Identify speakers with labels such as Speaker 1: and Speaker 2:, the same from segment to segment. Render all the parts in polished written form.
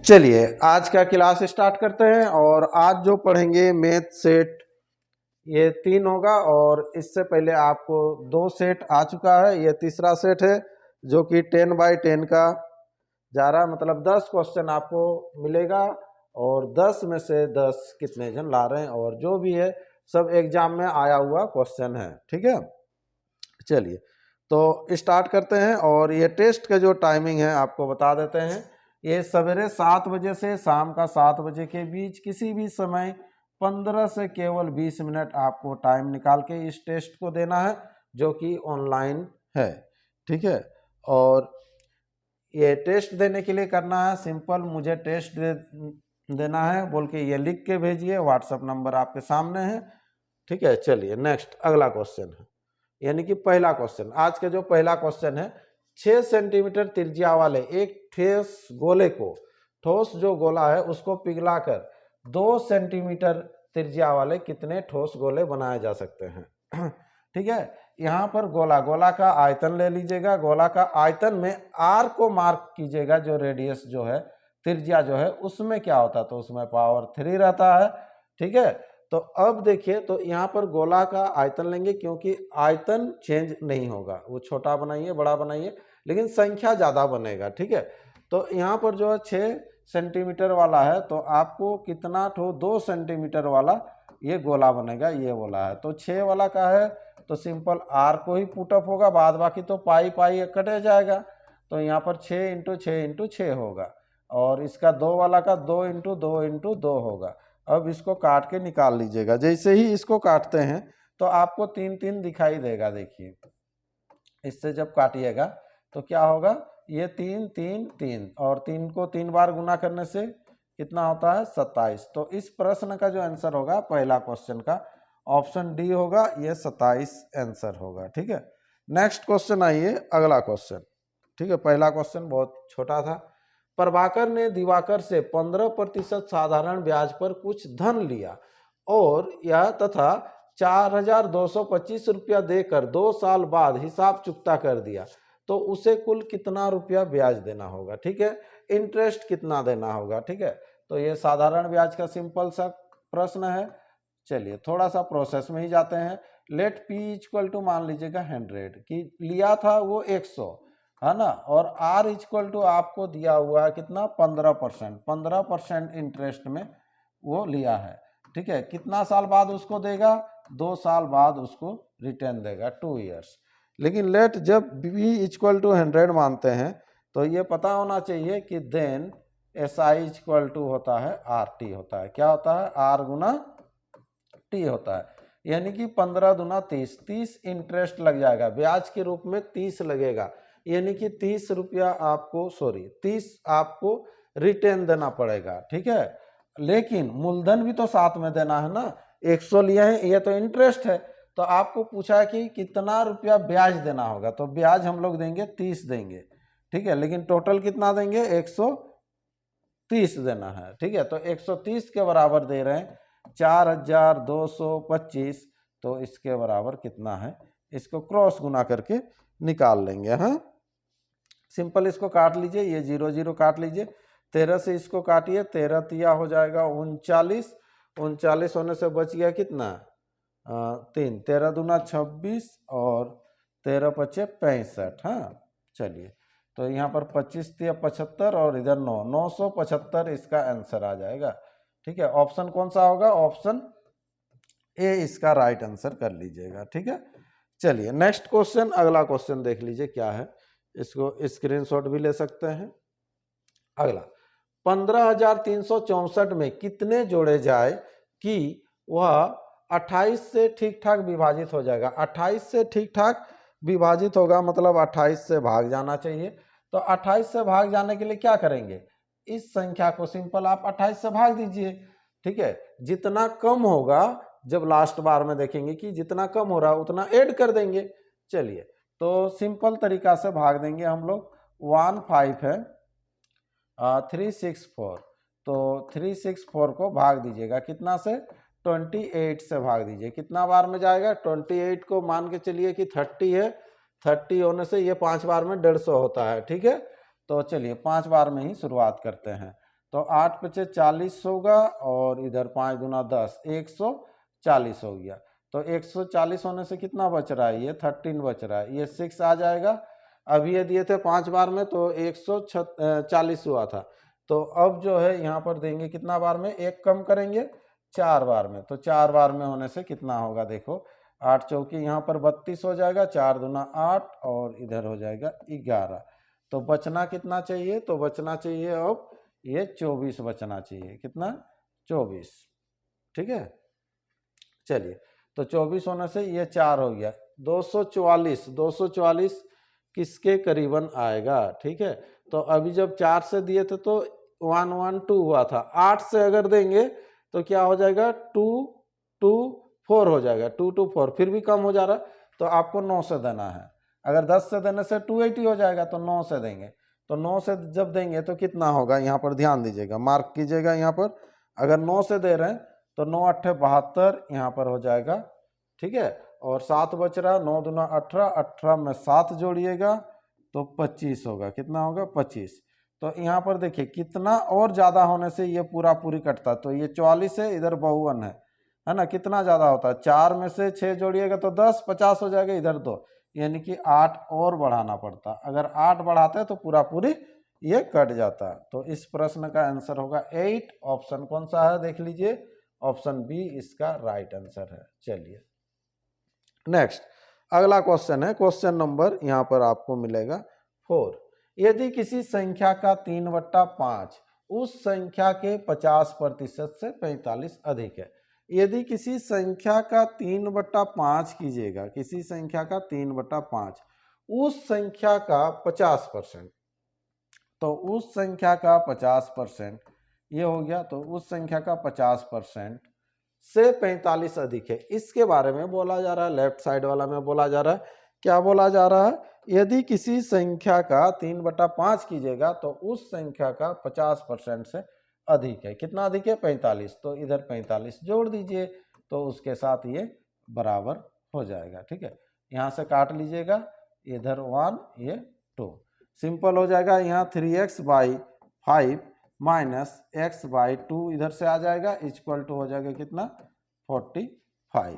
Speaker 1: चलिए आज का क्लास स्टार्ट करते हैं और आज जो पढ़ेंगे मैथ सेट ये 3 होगा और इससे पहले आपको 2 सेट आ चुका है। ये तीसरा सेट है जो कि 10 बाई 10 का जा रहा है, मतलब 10 क्वेश्चन आपको मिलेगा और 10 में से 10 कितने जन ला रहे हैं और जो भी है सब एग्जाम में आया हुआ क्वेश्चन है। ठीक है, चलिए तो स्टार्ट करते हैं। और ये टेस्ट का जो टाइमिंग है आपको बता देते हैं। ये सवेरे 7 बजे से शाम का 7 बजे के बीच किसी भी समय 15 से केवल 20 मिनट आपको टाइम निकाल के इस टेस्ट को देना है जो कि ऑनलाइन है। ठीक है, और ये टेस्ट देने के लिए करना है सिंपल, मुझे टेस्ट देना है बोल के ये लिख के भेजिए। व्हाट्सएप नंबर आपके सामने है। ठीक है, चलिए नेक्स्ट अगला क्वेश्चन है, यानी कि पहला क्वेश्चन। आज का जो पहला क्वेश्चन है, 6 सेंटीमीटर त्रिज्या वाले एक ठोस गोले को, ठोस जो गोला है उसको पिघलाकर 2 सेंटीमीटर त्रिज्या वाले कितने ठोस गोले बनाए जा सकते हैं। ठीक है, यहाँ पर गोला का आयतन ले लीजिएगा। गोला का आयतन में आर को मार्क कीजिएगा, जो रेडियस जो है, त्रिज्या जो है उसमें क्या होता है, तो उसमें पावर 3 रहता है। ठीक है, तो अब देखिए, तो यहाँ पर गोला का आयतन लेंगे क्योंकि आयतन चेंज नहीं होगा, वो छोटा बनाइए बड़ा बनाइए लेकिन संख्या ज़्यादा बनेगा। ठीक है, तो यहाँ पर जो है 6 सेंटीमीटर वाला है तो आपको कितना 2 सेंटीमीटर वाला ये गोला बनेगा, ये बोला है। तो 6 वाला का है तो सिंपल आर को ही पुटअप होगा, बाद बाकी तो पाई पाई कटे जाएगा। तो यहाँ पर 6 इंटू 6 इंटू 6 होगा और इसका 2 वाला का 2 इंटू 2 इंटू 2 होगा। अब इसको काट के निकाल लीजिएगा। जैसे ही इसको काटते हैं तो आपको 3 दिखाई देगा। देखिए, इससे जब काटिएगा तो क्या होगा, ये 3 3 3 और 3 को 3 बार गुना करने से कितना होता है, 27। तो इस प्रश्न का जो आंसर होगा पहला क्वेश्चन का ऑप्शन डी होगा, ये 27 आंसर होगा। ठीक है, नेक्स्ट क्वेश्चन आइए, अगला क्वेश्चन। ठीक है, पहला क्वेश्चन बहुत छोटा था। प्रभाकर ने दिवाकर से 15% साधारण ब्याज पर कुछ धन लिया और यह तथा 4,225 रुपया देकर 2 साल बाद हिसाब चुकता कर दिया, तो उसे कुल कितना रुपया ब्याज देना होगा। ठीक है, इंटरेस्ट कितना देना होगा। ठीक है, तो ये साधारण ब्याज का सिंपल सा प्रश्न है। चलिए थोड़ा सा प्रोसेस में ही जाते हैं। लेट पी इक्वल टू मान लीजिएगा 100 कि लिया था वो 100 है ना, और आर इक्वल टू आपको दिया हुआ है कितना, 15% इंटरेस्ट में वो लिया है। ठीक है, कितना साल बाद उसको देगा, 2 साल बाद उसको रिटर्न देगा, 2 ईयर्स। लेकिन लेट जब बी इक्वल टू 100 मानते हैं तो ये पता होना चाहिए कि then S I equal to होता है आर टी होता है। क्या होता है, आर गुना टी होता है। यानी कि 15 दूना 30, 30 इंटरेस्ट लग जाएगा, ब्याज के रूप में 30 लगेगा। यानी कि 30 रुपया आपको 30 आपको रिटर्न देना पड़ेगा। ठीक है, लेकिन मूलधन भी तो साथ में देना है ना। 100 लिए हैं, ये तो इंटरेस्ट है, तो आपको पूछा है कि कितना रुपया ब्याज देना होगा, तो ब्याज हम लोग देंगे 30 देंगे। ठीक है, लेकिन टोटल कितना देंगे, 130 देना है। ठीक है, तो 130 के बराबर दे रहे हैं 4,225, तो इसके बराबर कितना है, इसको क्रॉस गुना करके निकाल लेंगे। हाँ, सिंपल इसको काट लीजिए, ये 0 0 काट लीजिए। 13 से इसको काटिए, 13 तिया हो जाएगा 39, 39 होने से बच गया कितना, 3, 13 दूना 26 और 13 पचे 65। हाँ, चलिए तो यहाँ पर 25 तिया 75 और इधर 9, 975 इसका आंसर आ जाएगा। ठीक है, ऑप्शन कौन सा होगा, ऑप्शन ए इसका राइट आंसर कर लीजिएगा। ठीक है, चलिए नेक्स्ट क्वेश्चन, अगला क्वेश्चन देख लीजिए क्या है, इसको स्क्रीनशॉट भी ले सकते हैं। अगला, 15,364 में कितने जोड़े जाए कि वह 28 से ठीक ठाक विभाजित हो जाएगा। 28 से ठीक ठाक विभाजित होगा मतलब 28 से भाग जाना चाहिए। तो 28 से भाग जाने के लिए क्या करेंगे, इस संख्या को सिंपल आप 28 से भाग दीजिए। ठीक है, जितना कम होगा, जब लास्ट बार में देखेंगे कि जितना कम हो रहा है उतना ऐड कर देंगे। चलिए तो सिंपल तरीका से भाग देंगे हम लोग। 15 है 364, तो 364 को भाग दीजिएगा कितना से, 28 से भाग दीजिए। कितना बार में जाएगा, 28 को मान के चलिए कि 30 है, 30 होने से ये 5 बार में 150 होता है। ठीक है, तो चलिए 5 बार में ही शुरुआत करते हैं। तो 8 पचे 40 होगा और इधर 5 दूना 10, 140 हो गया। तो 140 होने से कितना बच रहा है, ये 13 बच रहा है, ये 6 आ जाएगा। अभी ये दिए थे 5 बार में तो 140 हुआ था। तो अब जो है यहाँ पर देंगे कितना बार में, एक कम करेंगे 4 बार में। तो 4 बार में होने से कितना होगा, देखो 8 चौकी यहाँ पर 32 हो जाएगा, 4 दूना 8 और इधर हो जाएगा 11। तो बचना कितना चाहिए, तो बचना चाहिए अब ये 24 बचना चाहिए। कितना, 24। ठीक है, चलिए तो 24 होने से ये 4 हो गया। 244 किसके करीबन आएगा। ठीक है, तो अभी जब 4 से दिए थे तो 112 हुआ था। 8 से अगर देंगे तो क्या हो जाएगा, 224 हो जाएगा, 224। फिर भी कम हो जा रहा है तो आपको 9 से देना है। अगर 10 से देने से 280 हो जाएगा तो 9 से देंगे। तो 9 से जब देंगे तो कितना होगा, यहाँ पर ध्यान दीजिएगा, मार्क कीजिएगा। यहाँ पर अगर 9 से दे रहे हैं तो 9 8 72 यहाँ पर हो जाएगा। ठीक है, और 7 बच रहा, 9 दूना 18, 18 में 7 जोड़िएगा तो 25 होगा। कितना होगा, 25। तो यहाँ पर देखिए कितना और ज़्यादा होने से ये पूरा पूरी कटता है। तो ये 44 है, इधर 52 है ना, कितना ज़्यादा होता है, 4 में से 6 जोड़िएगा तो 10, 50 हो जाएगा, इधर 2, यानी कि 8 और बढ़ाना पड़ता। अगर 8 बढ़ाते हैं तो पूरा पूरी ये कट जाता। तो इस प्रश्न का आंसर होगा 8। ऑप्शन कौन सा है, देख लीजिए, ऑप्शन बी इसका राइट आंसर है। चलिए नेक्स्ट अगला क्वेश्चन है, क्वेश्चन नंबर यहाँ पर आपको मिलेगा 4। यदि किसी संख्या का 3/5 उस संख्या के 50% से 45 अधिक है। यदि किसी संख्या का 3/5 कीजिएगा, किसी संख्या का 3/5 उस संख्या का 50%, तो उस संख्या का 50% ये हो गया। तो उस संख्या का 50% से 45 अधिक है, इसके बारे में बोला जा रहा है। लेफ्ट साइड वाला में बोला जा रहा है, क्या बोला जा रहा है, यदि किसी संख्या का 3/5 कीजिएगा तो उस संख्या का 50% से अधिक है। कितना अधिक है, 45। तो इधर 45 जोड़ दीजिए तो उसके साथ ये बराबर हो जाएगा। ठीक है, यहाँ से काट लीजिएगा, इधर 1 ये 2, सिंपल हो जाएगा। यहाँ 3x/5 माइनस x/2 इधर से आ जाएगा, इक्वल टू हो जाएगा कितना, 45।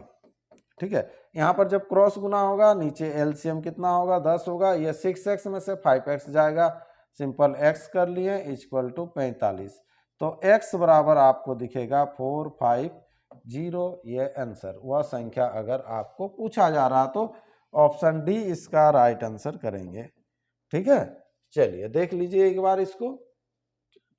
Speaker 1: ठीक है, यहाँ पर जब क्रॉस गुना होगा नीचे एलसीएम कितना होगा, 10 होगा। ये 6x में से 5x जाएगा, सिंपल x कर लिए, इक्वल टू 45। तो x बराबर आपको दिखेगा 450। ये आंसर वह संख्या अगर आपको पूछा जा रहा तो ऑप्शन डी इसका राइट आंसर करेंगे। ठीक है, चलिए देख लीजिए एक बार इसको,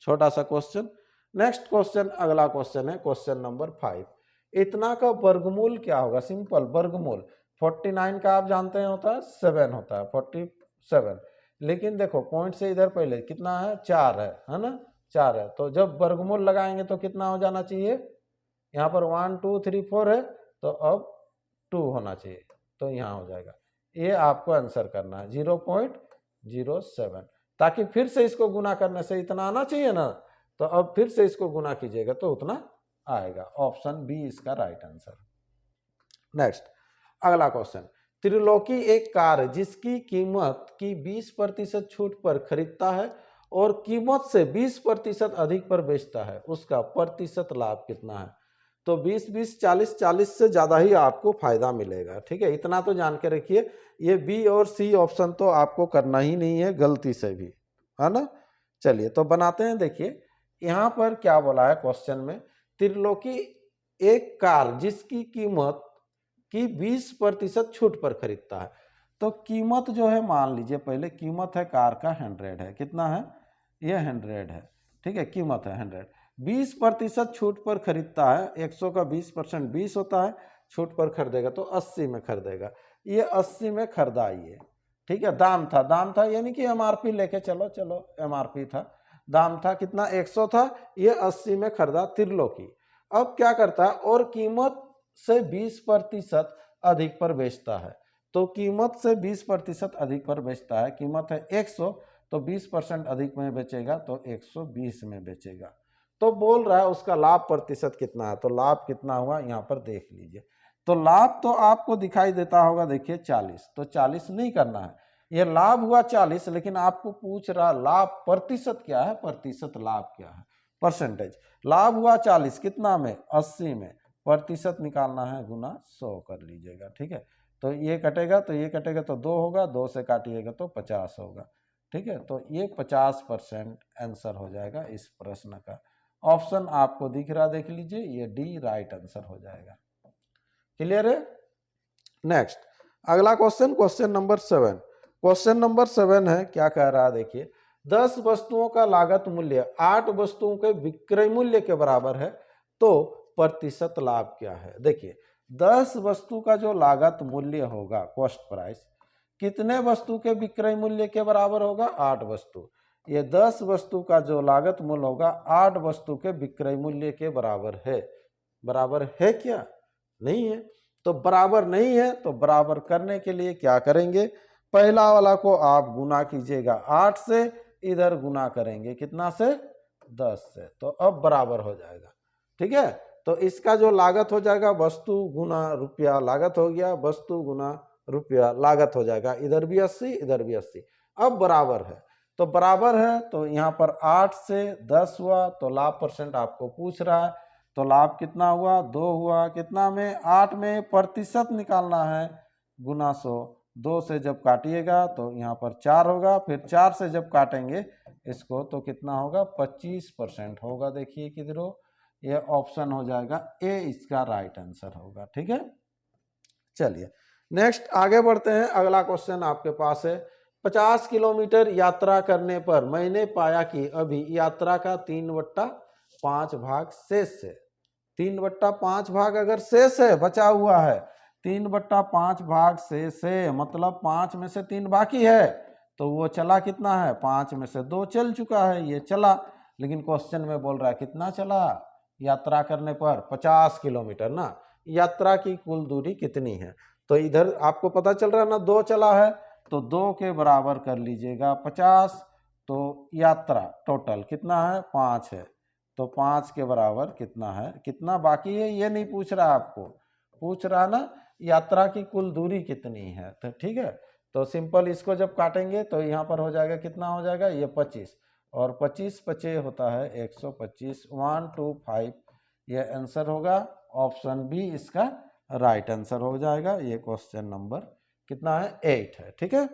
Speaker 1: छोटा सा क्वेश्चन। नेक्स्ट क्वेश्चन, अगला क्वेश्चन है क्वेश्चन नंबर 5। इतना का वर्गमूल क्या होगा, सिंपल वर्गमूल 49 का आप जानते हैं होता है 7 होता है, 47। लेकिन देखो पॉइंट से इधर पहले कितना है, 4 है ना, 4 है। तो जब वर्गमूल लगाएंगे तो कितना हो जाना चाहिए, यहाँ पर 1 2 3 4 है तो अब 2 होना चाहिए, तो यहाँ हो जाएगा। ये आपको आंसर करना है 0.07, ताकि फिर से इसको गुना करने से इतना आना चाहिए ना, तो अब फिर से इसको गुना कीजिएगा तो उतना आएगा। ऑप्शन बी इसका राइट आंसर। नेक्स्ट अगला क्वेश्चन, त्रिलोकी एक कार जिसकी कीमत की 20% छूट पर खरीदता है और कीमत से 20% अधिक पर बेचता है, उसका प्रतिशत लाभ कितना है। तो 20-20 40-40 से ज़्यादा ही आपको फायदा मिलेगा। ठीक है, इतना तो जान के रखिए। ये बी और सी ऑप्शन तो आपको करना ही नहीं है गलती से भी, है ना। चलिए तो बनाते हैं। देखिए यहाँ पर क्या बोला है क्वेश्चन में, त्रिलोकी एक कार जिसकी कीमत की 20% छूट पर खरीदता है। तो कीमत जो है, मान लीजिए पहले कीमत है कार का 100 है, कितना है, ये 100 है। ठीक है, कीमत है 100, 20% छूट पर खरीदता है। 100 का 20% 20 होता है, छूट पर खरीदेगा तो 80 में खरीदेगा। ये 80 में खरीदा ये। ठीक है, दाम था यानी कि एमआरपी लेके चलो एमआरपी था, दाम था कितना, 100 था, ये 80 में खरीदा त्रिलोकी। अब क्या करता है, और कीमत से 20% अधिक पर बेचता है। तो कीमत से 20% अधिक पर बेचता है, कीमत है 100 तो 20% अधिक में बेचेगा तो 120 में बेचेगा। तो बोल रहा है उसका लाभ प्रतिशत कितना है। तो लाभ कितना हुआ यहाँ पर देख लीजिए। तो लाभ तो आपको दिखाई देता होगा, देखिए 40, तो 40 नहीं करना है, ये लाभ हुआ 40, लेकिन आपको पूछ रहा लाभ प्रतिशत क्या है, प्रतिशत लाभ क्या है। परसेंटेज। लाभ हुआ 40, कितना में? 80 में। प्रतिशत निकालना है, गुना 100 कर लीजिएगा। ठीक है, तो ये कटेगा तो ये कटेगा तो 2 होगा, 2 से काटिएगा तो 50 होगा। ठीक है, तो ये 50% आंसर हो जाएगा इस प्रश्न का। ऑप्शन आपको दिख रहा, देख लीजिए, ये डी राइट आंसर हो जाएगा। क्लियर है? नेक्स्ट अगला question, question number 7। Question number 7 है, क्या कह रहा है देखिए, 10 वस्तुओं का लागत मूल्य 8 वस्तुओं के विक्रय मूल्य के बराबर है, तो प्रतिशत लाभ क्या है? देखिए 10 वस्तु का जो लागत मूल्य होगा, कॉस्ट प्राइस, कितने वस्तु के विक्रय मूल्य के बराबर होगा? 8 वस्तु। ये 10 वस्तु का जो लागत मूल्य होगा 8 वस्तु के विक्रय मूल्य के बराबर है। बराबर है क्या? नहीं है। तो बराबर नहीं है, तो बराबर करने के लिए क्या करेंगे? पहला वाला को आप गुना कीजिएगा 8 से, इधर गुना करेंगे कितना से? 10 से, तो अब बराबर हो जाएगा। ठीक है, तो इसका जो लागत हो जाएगा, वस्तु गुना रुपया लागत हो गया, वस्तु गुना रुपया लागत हो जाएगा, इधर भी 80 इधर भी 80। अब बराबर है, तो बराबर है, तो यहाँ पर 8 से 10 हुआ, तो लाभ परसेंट आपको पूछ रहा है, तो लाभ कितना हुआ? 2 हुआ। कितना में? 8 में। प्रतिशत निकालना है, गुना 100। 2 से जब काटिएगा तो यहाँ पर 4 होगा, फिर 4 से जब काटेंगे इसको तो कितना होगा? 25% होगा। देखिए किधरो, ये ऑप्शन हो जाएगा ए, इसका राइट आंसर होगा। ठीक है, चलिए नेक्स्ट आगे बढ़ते हैं। अगला क्वेश्चन आपके पास है, 50 किलोमीटर यात्रा करने पर मैंने पाया कि अभी यात्रा का 3/5 भाग शेष है। 3/5 भाग अगर शेष है, बचा हुआ है, 3/5 भाग शेष है, मतलब 5 में से 3 बाकी है, तो वो चला कितना है? 5 में से 2 चल चुका है, ये चला। लेकिन क्वेश्चन में बोल रहा है कितना चला? यात्रा करने पर 50 किलोमीटर ना, यात्रा की कुल दूरी कितनी है? तो इधर आपको पता चल रहा है ना, 2 चला है, तो 2 के बराबर कर लीजिएगा 50। तो यात्रा टोटल कितना है? 5 है, तो 5 के बराबर कितना है? कितना बाकी है ये नहीं पूछ रहा आपको, पूछ रहा ना यात्रा की कुल दूरी कितनी है। तो ठीक है, तो सिंपल इसको जब काटेंगे तो यहाँ पर हो जाएगा, कितना हो जाएगा? ये 25, और 25 पचे होता है 125, 125, ये आंसर होगा। ऑप्शन बी इसका राइट आंसर हो जाएगा। ये क्वेश्चन नंबर कितना है? 8 है। ठीक है,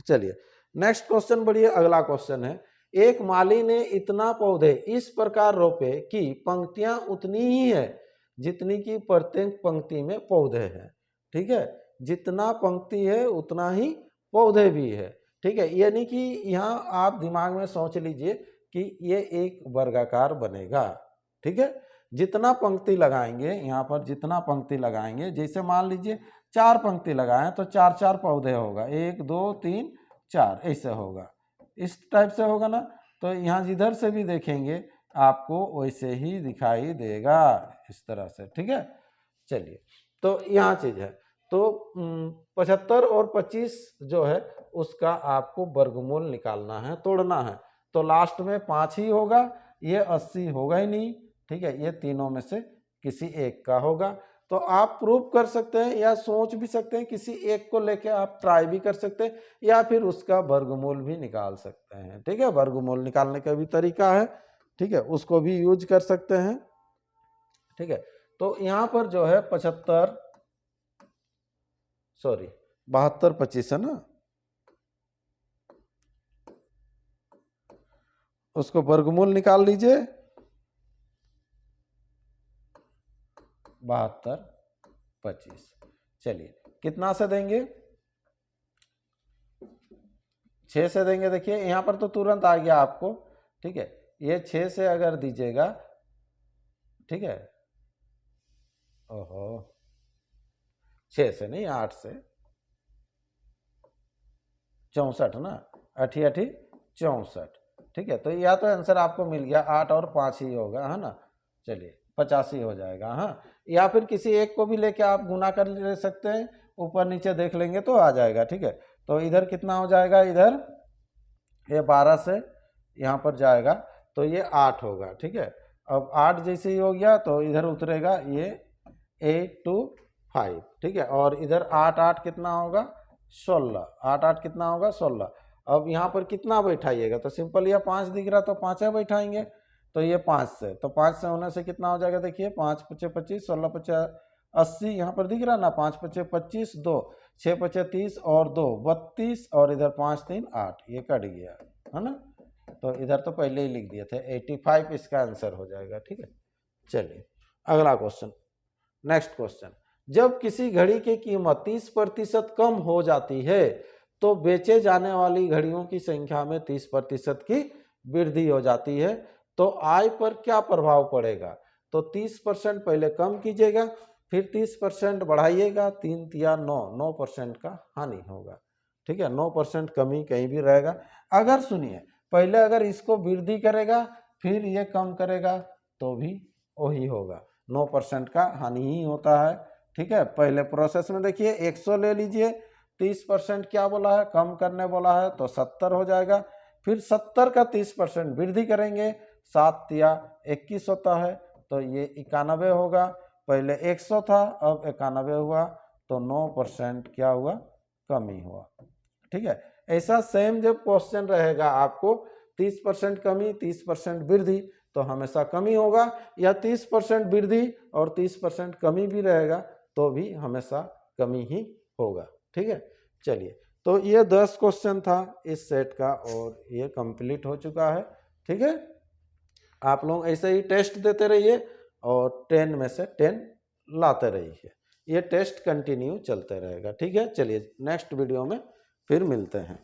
Speaker 1: चलिए नेक्स्ट क्वेश्चन बढ़िए। अगला क्वेश्चन है, एक माली ने इतना पौधे इस प्रकार रोपे कि पंक्तियां उतनी ही है जितनी की प्रत्येक पंक्ति में पौधे हैं। ठीक है, जितना पंक्ति है उतना ही पौधे भी है। ठीक है, यानी कि यहाँ आप दिमाग में सोच लीजिए कि ये एक वर्गाकार बनेगा। ठीक है, जितना पंक्ति लगाएंगे, यहाँ पर जितना पंक्ति लगाएंगे, जैसे मान लीजिए 4 पंक्ति लगाएं तो 4-4 पौधे होगा, 1 2 3 4 ऐसे होगा, इस टाइप से होगा ना। तो यहाँ जिधर से भी देखेंगे आपको वैसे ही दिखाई देगा, इस तरह से। ठीक है, चलिए, तो यहाँ चीज है, तो 75 और 25 जो है उसका आपको वर्गमूल निकालना है, तोड़ना है। तो लास्ट में 5 ही होगा, ये 80 होगा ही नहीं। ठीक है, ये तीनों में से किसी एक का होगा। तो आप प्रूव कर सकते हैं या सोच भी सकते हैं, किसी एक को लेके आप ट्राई भी कर सकते हैं, या फिर उसका वर्गमूल भी निकाल सकते हैं। ठीक है, वर्गमूल निकालने का भी तरीका है। ठीक है, उसको भी यूज कर सकते हैं। ठीक है, तो यहाँ पर जो है 72 25 है ना, उसको वर्गमूल निकाल लीजिए। 72 25, चलिए कितना से देंगे? 6 से देंगे। देखिए यहाँ पर तो तुरंत आ गया आपको। ठीक है, ये 6 से अगर दीजिएगा, ठीक है, ओहो 6 से नहीं 8 से, 64 ना, 8 8 64। ठीक है, तो या तो आंसर आपको मिल गया 8 और 5 ही होगा, है ना। चलिए 85 हो जाएगा। हाँ, या फिर किसी एक को भी लेके आप गुना कर ले सकते हैं, ऊपर नीचे देख लेंगे तो आ जाएगा। ठीक है, तो इधर कितना हो जाएगा? इधर ये 12 से यहाँ पर जाएगा तो ये 8 होगा। ठीक है, अब 8 जैसे ही हो गया तो इधर उतरेगा ये 8 2 5। ठीक है, और इधर 8 8 कितना होगा? 16। 8 8 कितना होगा? 16। अब यहाँ पर कितना बैठाइएगा? तो सिंपल यह 5 दिख रहा तो 5 बैठाएंगे। तो ये 5 से, तो 5 से होने से कितना हो जाएगा, देखिए 5 पचे 25, 16 पचे 80, यहाँ पर दिख रहा ना, 5 पचे 25, 2 6 पचे 30 और 2 32 और इधर 5 3 8, ये कट गया है ना। तो इधर तो पहले ही लिख दिए थे 85 इसका आंसर हो जाएगा। ठीक है, चलिए अगला क्वेश्चन, नेक्स्ट क्वेश्चन। जब किसी घड़ी की कीमत 30% कम हो जाती है तो बेचे जाने वाली घड़ियों की संख्या में 30% की वृद्धि हो जाती है, तो आय पर क्या प्रभाव पड़ेगा। तो 30% पहले कम कीजिएगा, फिर 30% बढ़ाइएगा, 3 या 9% का हानि होगा। ठीक है, 9% कमी कहीं भी रहेगा। अगर सुनिए, पहले अगर इसको वृद्धि करेगा फिर ये कम करेगा तो भी वही होगा, 9% का हानि ही होता है। ठीक है, पहले प्रोसेस में देखिए 100 ले लीजिए, 30% क्या बोला है, कम करने बोला है, तो 70 हो जाएगा। फिर 70 का 30% वृद्धि करेंगे, 7 या 21 होता है, तो ये 91 होगा। पहले 100 था, अब 91 हुआ, तो 9% क्या हुआ, कमी हुआ। ठीक है, ऐसा सेम जब क्वेश्चन रहेगा आपको 30% कमी 30% वृद्धि, तो हमेशा कमी होगा, या 30% वृद्धि और 30% कमी भी रहेगा तो भी हमेशा कमी ही होगा। ठीक है, चलिए, तो ये 10 क्वेश्चन था इस सेट का और ये कंप्लीट हो चुका है। ठीक है, आप लोग ऐसे ही टेस्ट देते रहिए और 10 में से 10 लाते रहिए, ये टेस्ट कंटिन्यू चलते रहेगा। ठीक है, चलिए नेक्स्ट वीडियो में फिर मिलते हैं।